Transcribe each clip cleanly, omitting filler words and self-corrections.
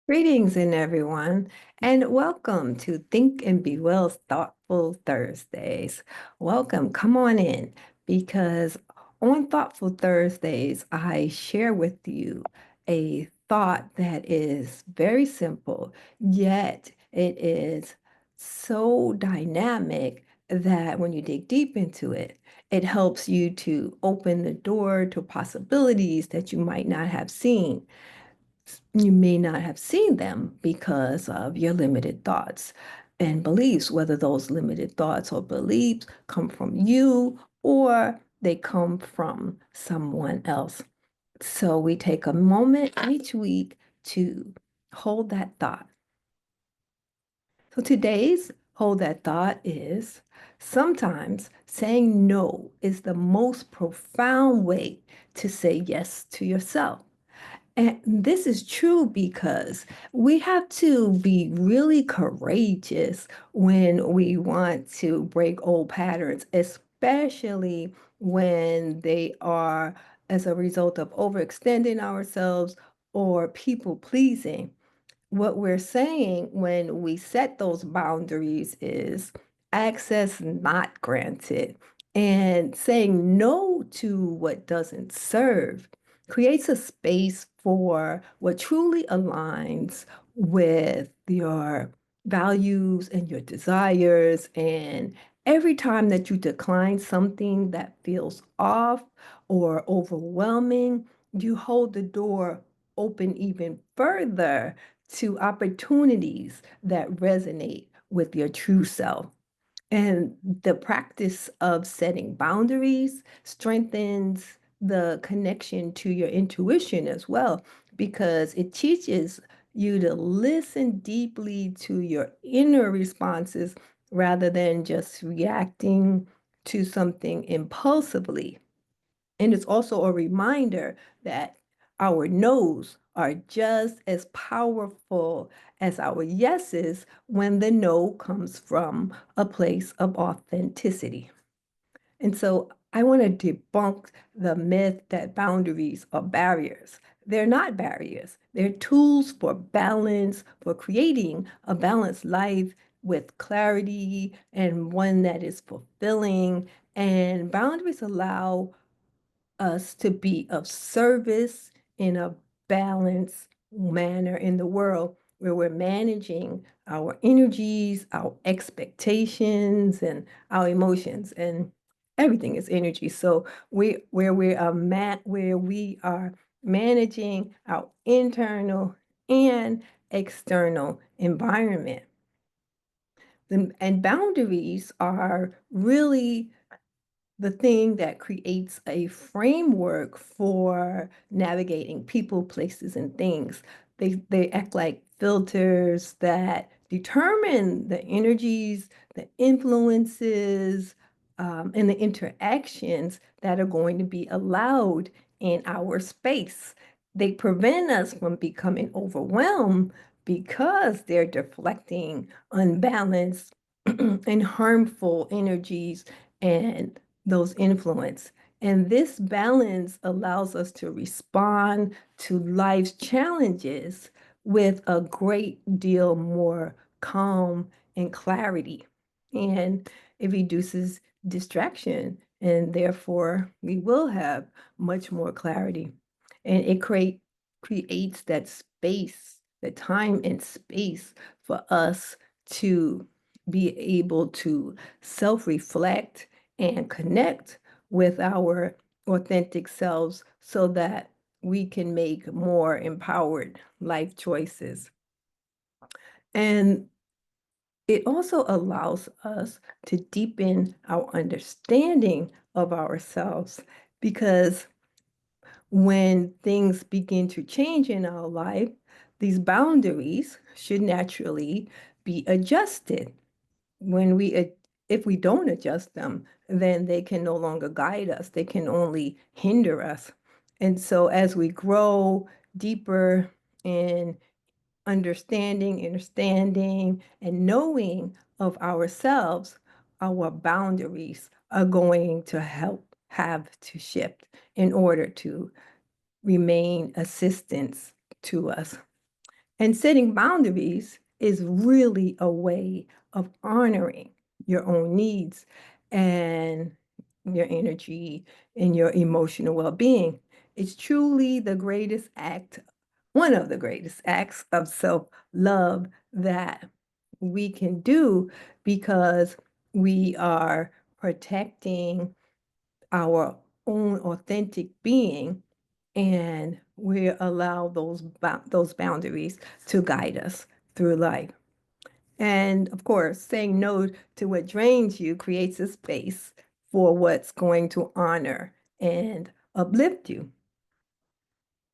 Greetings, in everyone, and welcome to Think and Be Well's Thoughtful Thursdays. Welcome, come on in, because on Thoughtful Thursdays, I share with you a thought that is very simple, yet it is so dynamic that when you dig deep into it, it helps you to open the door to possibilities that you might not have seen. You may not have seen them because of your limited thoughts and beliefs, whether those limited thoughts or beliefs come from you or they come from someone else. So we take a moment each week to hold that thought. So today's hold that thought is sometimes saying no is the most profound way to say yes to yourself. And this is true because we have to be really courageous when we want to break old patterns, especially when they are as a result of overextending ourselves or people pleasing. What we're saying when we set those boundaries is access not granted. And saying no to what doesn't serve creates a space for what truly aligns with your values and your desires. And every time that you decline something that feels off or overwhelming, you hold the door open even further to opportunities that resonate with your true self. And the practice of setting boundaries strengthens the connection to your intuition as well, because it teaches you to listen deeply to your inner responses rather than just reacting to something impulsively. And it's also a reminder that our no's are just as powerful as our yeses when the no comes from a place of authenticity. And so I want to debunk the myth that boundaries are barriers. They're not barriers. They're tools for balance, for creating a balanced life with clarity and one that is fulfilling. And boundaries allow us to be of service in a balanced manner in the world where we're managing our energies, our expectations, and our emotions. And everything is energy. So where we are managing our internal and external environment. And boundaries are really the thing that creates a framework for navigating people, places, and things. They act like filters that determine the energies, the influences, and the interactions that are going to be allowed in our space. They prevent us from becoming overwhelmed because they're deflecting unbalanced and harmful energies and those influence. And this balance allows us to respond to life's challenges with a great deal more calm and clarity. And it reduces distraction, and therefore we will have much more clarity. And it creates that space, the time and space for us to be able to self-reflect and connect with our authentic selves so that we can make more empowered life choices. And it also allows us to deepen our understanding of ourselves, because when things begin to change in our life, these boundaries should naturally be adjusted. When if we don't adjust them, then they can no longer guide us. They can only hinder us. And so as we grow deeper in understanding, and knowing of ourselves, our boundaries are going to have to shift in order to remain assistance to us. And setting boundaries is really a way of honoring your own needs and your energy and your emotional well-being. It's truly the greatest act, one of the greatest acts of self-love that we can do because we are protecting our own authentic being and we allow those boundaries to guide us through life. And of course, saying no to what drains you creates a space for what's going to honor and uplift you.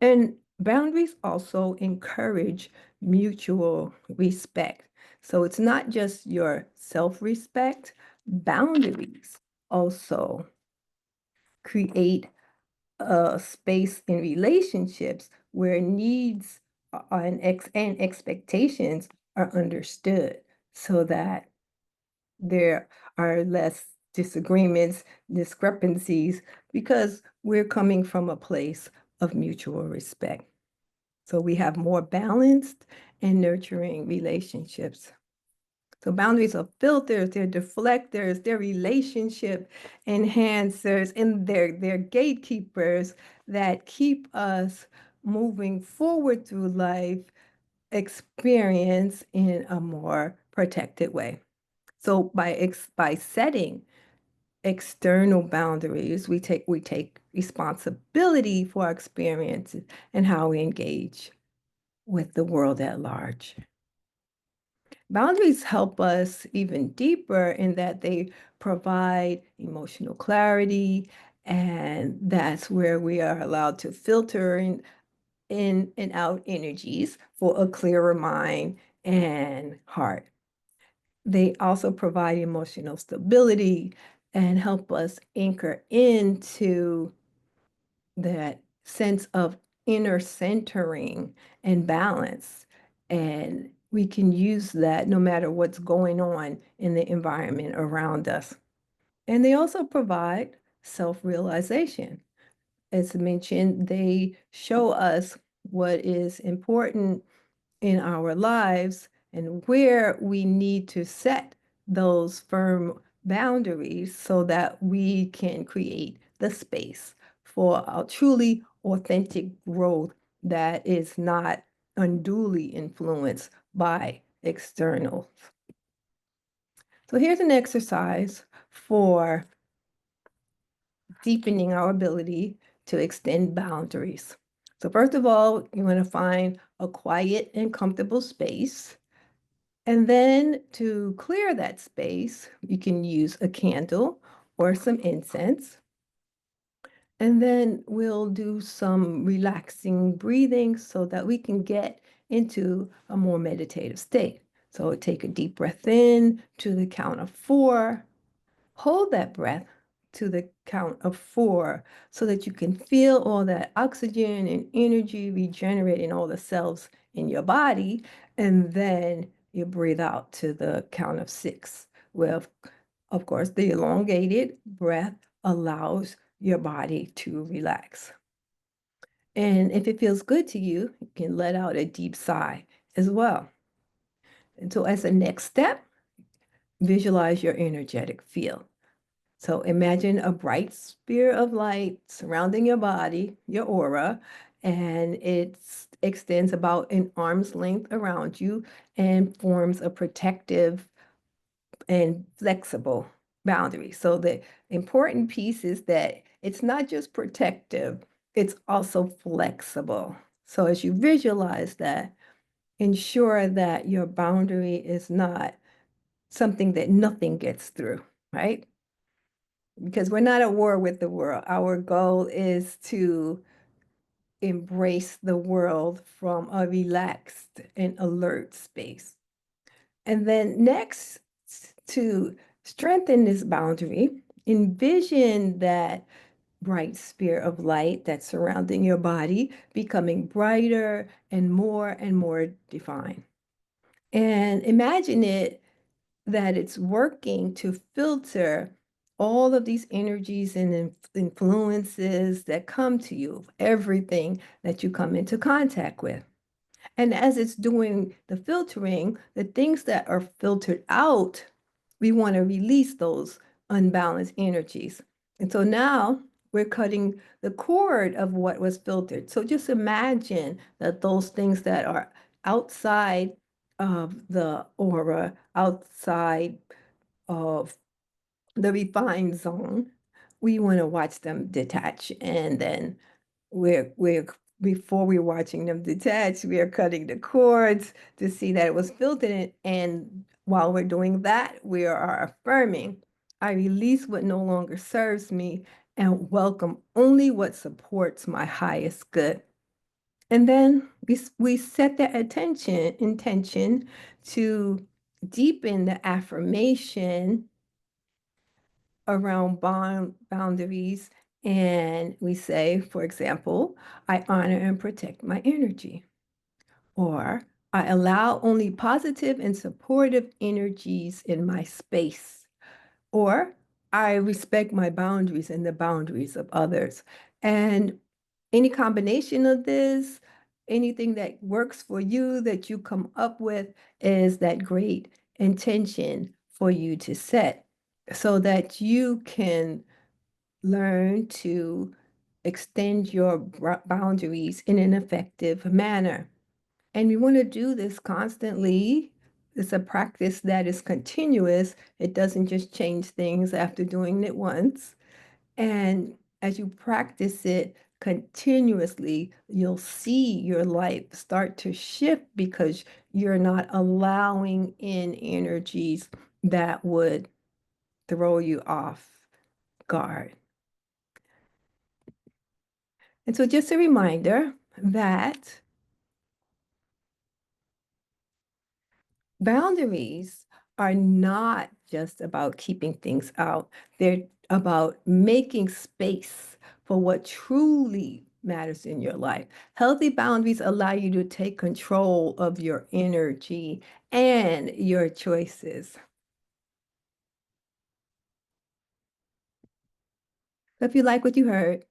And boundaries also encourage mutual respect. So it's not just your self-respect, boundaries also create a space in relationships where needs and expectations are understood so that there are less disagreements, discrepancies, because we're coming from a place of mutual respect. So we have more balanced and nurturing relationships. So boundaries are filters, they're deflectors, they're relationship enhancers, and they're gatekeepers that keep us moving forward through life experience in a more protected way. So by setting external boundaries, we take responsibility for our experiences and how we engage with the world at large. Boundaries help us even deeper in that they provide emotional clarity, and that's where we are allowed to filter in and out energies for a clearer mind and heart. They also provide emotional stability and help us anchor into that sense of inner centering and balance. And we can use that no matter what's going on in the environment around us. And they also provide self-realization. As mentioned, they show us what is important in our lives and where we need to set those firm boundaries so that we can create the space for a truly authentic growth that is not unduly influenced by externals. So here's an exercise for deepening our ability to extend boundaries. So first of all, you want to find a quiet and comfortable space. And then to clear that space, you can use a candle or some incense. And then we'll do some relaxing breathing so that we can get into a more meditative state. So take a deep breath in to the count of 4. Hold that breath to the count of 4 so that you can feel all that oxygen and energy regenerating all the cells in your body. And then you breathe out to the count of 6. Well, of course, the elongated breath allows your body to relax. And if it feels good to you, you can let out a deep sigh as well. And so as a next step, visualize your energetic field. So imagine a bright sphere of light surrounding your body, your aura, and it extends about an arm's length around you and forms a protective and flexible boundary. So the important piece is that it's not just protective, it's also flexible. So as you visualize that, ensure that your boundary is not something that nothing gets through, right? Because we're not at war with the world. Our goal is to embrace the world from a relaxed and alert space. And then next, to strengthen this boundary, envision that bright sphere of light that's surrounding your body becoming brighter and more defined. And imagine it that it's working to filter all of these energies and influences that come to you, everything that you come into contact with. And as it's doing the filtering, the things that are filtered out, we want to release those unbalanced energies. And so now we're cutting the cord of what was filtered. So just imagine that those things that are outside of the aura, outside of the refined zone, we want to watch them detach. And then we're before we're watching them detach, we are cutting the cords to see that it was filtered in. And while we're doing that, we are affirming, I release what no longer serves me and welcome only what supports my highest good. And then we set the intention to deepen the affirmation around boundaries. And we say, for example, I honor and protect my energy, or I allow only positive and supportive energies in my space, or I respect my boundaries and the boundaries of others. And any combination of this, anything that works for you that you come up with is that great intention for you to set so that you can learn to extend your boundaries in an effective manner. And we want to do this constantly. It's a practice that is continuous. It doesn't just change things after doing it once. And as you practice it continuously, you'll see your life start to shift because you're not allowing in energies that would throw you off guard. And so just a reminder that boundaries are not just about keeping things out. They're about making space for what truly matters in your life. Healthy boundaries allow you to take control of your energy and your choices. So if you like what you heard,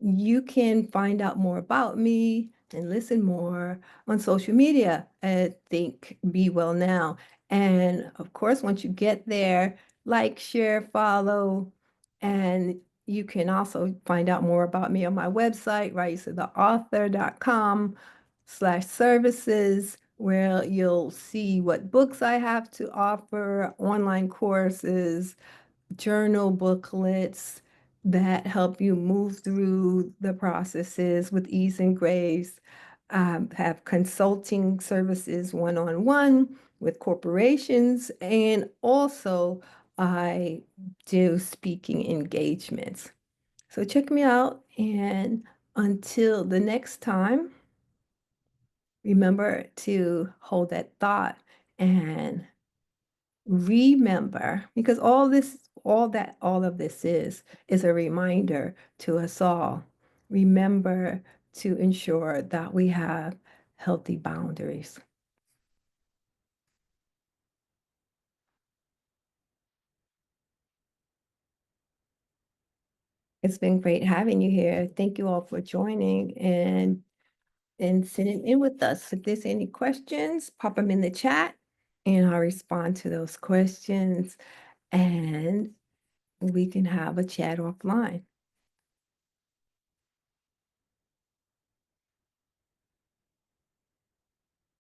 you can find out more about me and listen more on social media at Think Be Well Now. And of course, once you get there, like, share, follow, and you can also find out more about me on my website, raisatheauthor.com/services, where you'll see what books I have to offer, online courses, journal booklets that help you move through the processes with ease and grace. Have consulting services one-on-one with corporations, and also I do speaking engagements. So check me out, and until the next time, remember to hold that thought and remember, because all of this is a reminder to us all. Remember to ensure that we have healthy boundaries. It's been great having you here. Thank you all for joining and sitting in with us. If there's any questions, pop them in the chat and I'll respond to those questions and we can have a chat offline.